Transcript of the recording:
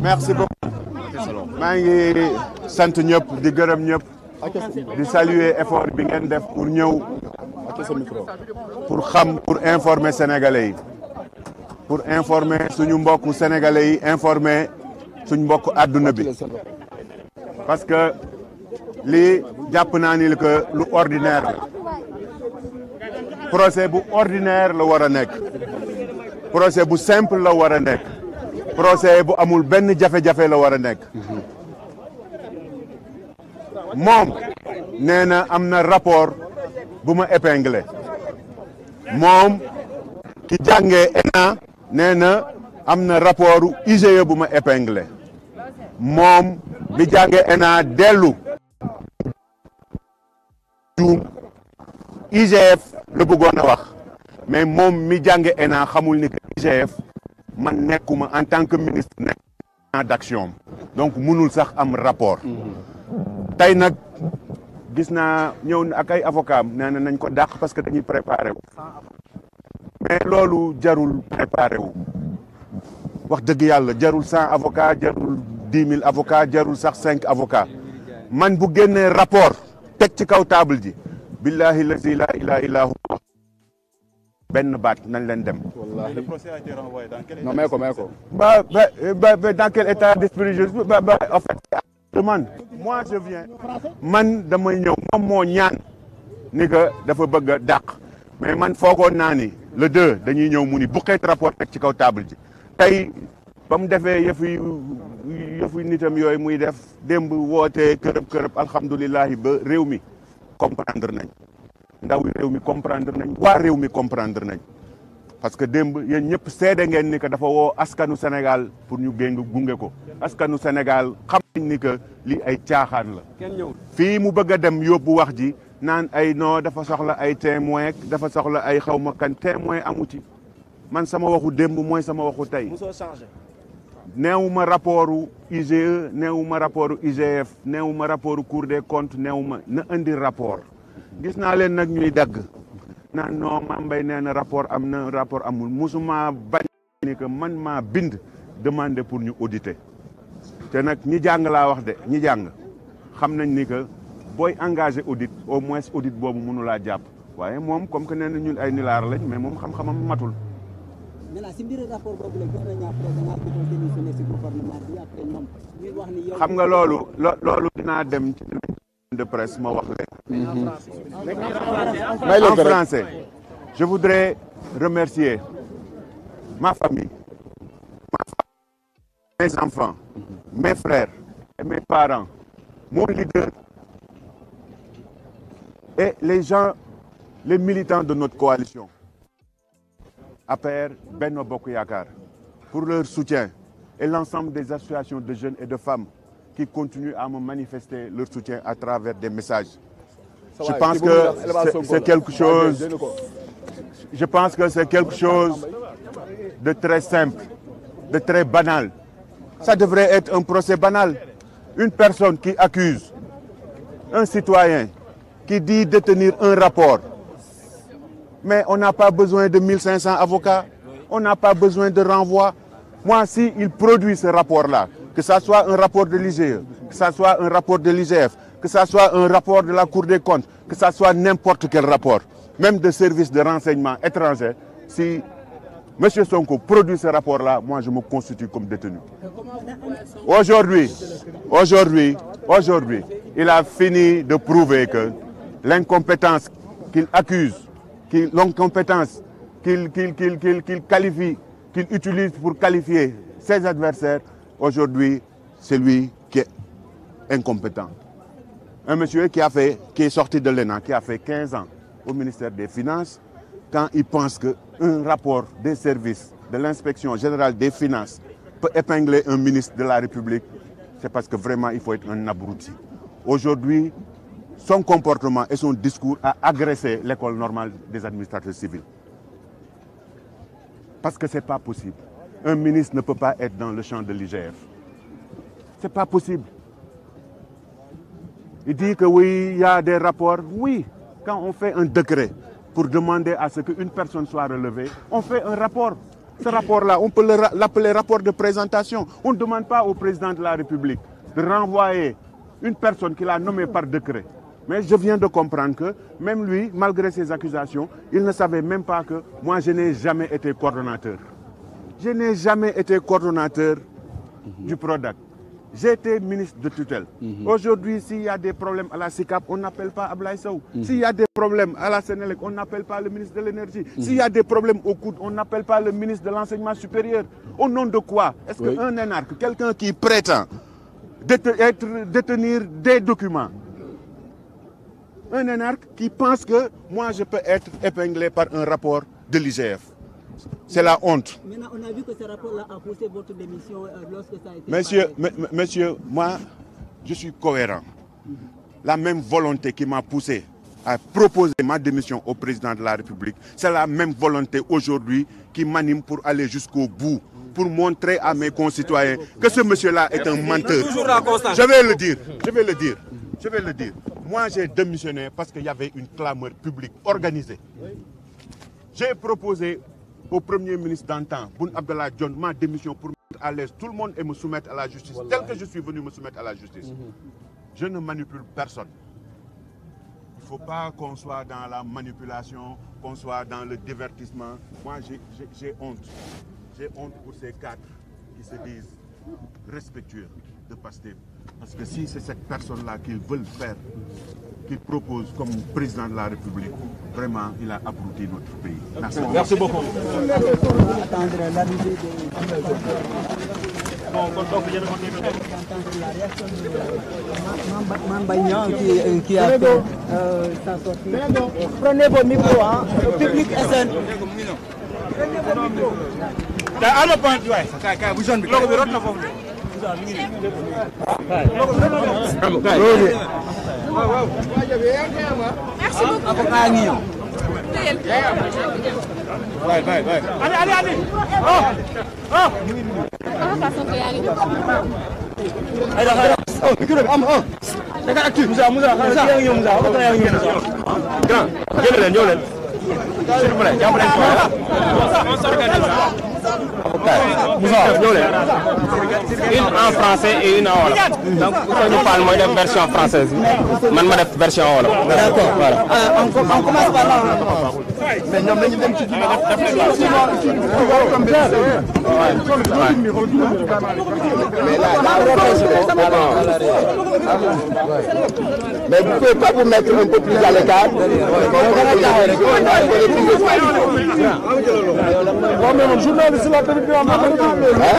Merci beaucoup. maa ngi sant ñëpp di gërëm ñëpp di saluer effort bi ngeen def pour ñëw pour xam pour informer sénégalais yi pour informer suñu mbokku sénégalais yi informer suñu mbokku àdduna bi parce que lii jàpp naa ni que lu ordinaire la procès bu ordinaire la war a nekk procès bu simple la war a nekk procès bu amul benn jafe-jafe la war a nekk moom nee na am na rapport bu ma épinglé moom ki jàngee ENA nee na am na rapport IGE bu ma épinglé moom bi jàngee ENA dellu juum IGF la bëggoon a wax mais moom mi jànge ENA xamul ni que IGF man nekkuma en tant que ministre nekk d'action donc mënul sax am rapport tey nag gis naa ñëw na ak ay avocat am nee na nañ ko dàq parce que dañuy préparé wu mais loolu jarul préparé wu wax dëgg yàlla jarul 100 avocats jarul 10 000 avocats jarul sax 5 avocats man bu génnee rapport teg ci kaw table ji billahi lazi la ilaha illa huwa benn baat nañ leen dem. Le procès a été renvoyé dans quel état? Non, mais dans quel état d'esprit en fait, demande. Moi, je viens. Man damay ñëw moom moo ñaan ni que dafa bëgg a dàq mais man foogoon naa ni le 2 dañuy ñëw mu ni bu xeet rapport teg ci kaw table ji tey ba mu defee yëfu nitam yooyu muy def démb wootee kërëb alhamdulilahi ba réew mi comprendre nañ ndaw réew mi comprendre nañ waa réew mi comprendre nañ parce que démb yéen ñëpp seede ngeen ni que dafa woo askanu Sénégal pour ñu gunge ko askanu Sénégal xam nañ ni que lii ay caaxaan la fii mu bëgg a dem yóbbu wax ji naan ay non dafa soxla ay témoin dafa soxla ay xawma kan témoin amu ci man sama waxu démb mooy sama waxu tey neewuma rapportu IGE neewuma rapportu IGF neewuma rapportu Cour des comptes neewuma na indi rapport gis naa leen nag ñuy dagg naan non Mame Mbaye nee na rapport am na rapport amul musuma bañ ni que man maa bind demandé pour ñu auditer te nag ñi jàng laa wax de ñi jàng xam nañ ni que booy engagé audit au moins audit boobu mënu laa jàpp waaye moom comme que nee na ñun ay nilaar lañ mais moom xam-xamam matul. maintenant si mbiri rapport boobu la gis nañu après da ngaa bëggoon démissionné si gouvernement bi après ñoom ñuy wax ni yow. xam nga loolu dinaa dem ci de presse ma wax leen. En français, je voudrais remercier ma famille, mes enfants, mes frères et mes parents, mon leader et les gens, les militants de notre coalition. APR, Benno Bokk Yakaar, pour leur soutien et l'ensemble des associations de jeunes et de femmes qui continuent à me manifester leur soutien à travers des messages. Je pense que c'est quelque chose, je pense que c'est quelque chose de très simple, de très banal. Ça devrait être un procès banal. Une personne qui accuse un citoyen qui dit détenir un rapport. Mais on n'a pas besoin de 1500 avocats, on n'a pas besoin de renvoi. Moi, s'il produit ce rapport-là, que ça soit un rapport de l'IGE, que ça soit un rapport de l'IGF, que ça soit un rapport de la Cour des comptes, que ça soit n'importe quel rapport, même de services de renseignement étrangers, si M. Sonko produit ce rapport-là, moi je me constitue comme détenu. Aujourd'hui, il a fini de prouver que l'incompétence qu'il accuse, l'incompétence qu'il qualifie, qu'il utilise pour qualifier ses adversaires, aujourd'hui, c'est lui qui est incompétent. Un monsieur qui est sorti de l'ENA, qui a fait 15 ans au ministère des Finances, quand il pense qu'un rapport des services de l'inspection générale des finances peut épingler un ministre de la République, c'est parce que vraiment il faut être un abruti. Aujourd'hui, son comportement et son discours a agressé l'école normale des administrateurs civils. Parce que ce n'est pas possible. Un ministre ne peut pas être dans le champ de l'IGF. Ce n'est pas possible. Il dit que oui, il y a des rapports. Oui, quand on fait un décret pour demander à ce qu'une personne soit relevée, on fait un rapport. Ce rapport-là, on peut l'appeler rapport de présentation. On ne demande pas au président de la République de renvoyer une personne qu'il a nommée par décret. Mais je viens de comprendre que même lui, malgré ses accusations, il ne savait même pas que moi, je n'ai jamais été coordonnateur. Je n'ai jamais été coordonnateur du PRODAC. J'ai été ministre de tutelle. Aujourd'hui, s'il y a des problèmes à la SICAP, on n'appelle pas Ablaye Sow. S'il y a des problèmes à la Sénélec, on n'appelle pas le ministre de l'Énergie. S'il y a des problèmes au coude, on n'appelle pas le ministre de l'Enseignement supérieur. Au nom de quoi? Est-ce qu'un énarque, quelqu'un qui prétend détenir des documents, un énarque qui pense que moi je peux être épinglé par un rapport de l'IGF. C'est la honte. Maintenant, on a vu que ce rapport-là a poussé votre démission lorsque ça a été... Monsieur, moi, je suis cohérent. La même volonté qui m'a poussé à proposer ma démission au président de la République, c'est la même volonté aujourd'hui qui m'anime pour aller jusqu'au bout, pour montrer à mes concitoyens que ce monsieur-là est un menteur. Je vais le dire. Moi, j'ai démissionné parce qu'il y avait une clameur publique organisée. J'ai proposé au Premier ministre d'antan, Boun Abdallah Dionne, ma démission pour mettre à l'aise tout le monde et me soumettre à la justice, tel que je suis venu me soumettre à la justice. Je ne manipule personne. Il ne faut pas qu'on soit dans la manipulation, qu'on soit dans le divertissement. Moi, j'ai honte. J'ai honte pour ces cadres qui se disent respectueux de Pastef. Parce que si c'est cette personne-là qu'ils veulent faire, qu'ils proposent comme président de la République, vraiment, il a abruti notre pays. Merci beaucoup. Merci beaucoup. Attendre l'arrivée de... la réaction de Mambagnan qui a fait sa sortie. Prenez vos micros, hein. Le public SN. Prenez vos micros. Merci beaucoup. Une en français et une en wolof. Donc ñu parle mooy def version française bi man ma def version wolof. D'accord. Voilà. On commence par là. mais ñoom dañu dem ci mais vous pouvez pas vous mettre un peu plus à l'écart. Journaliste la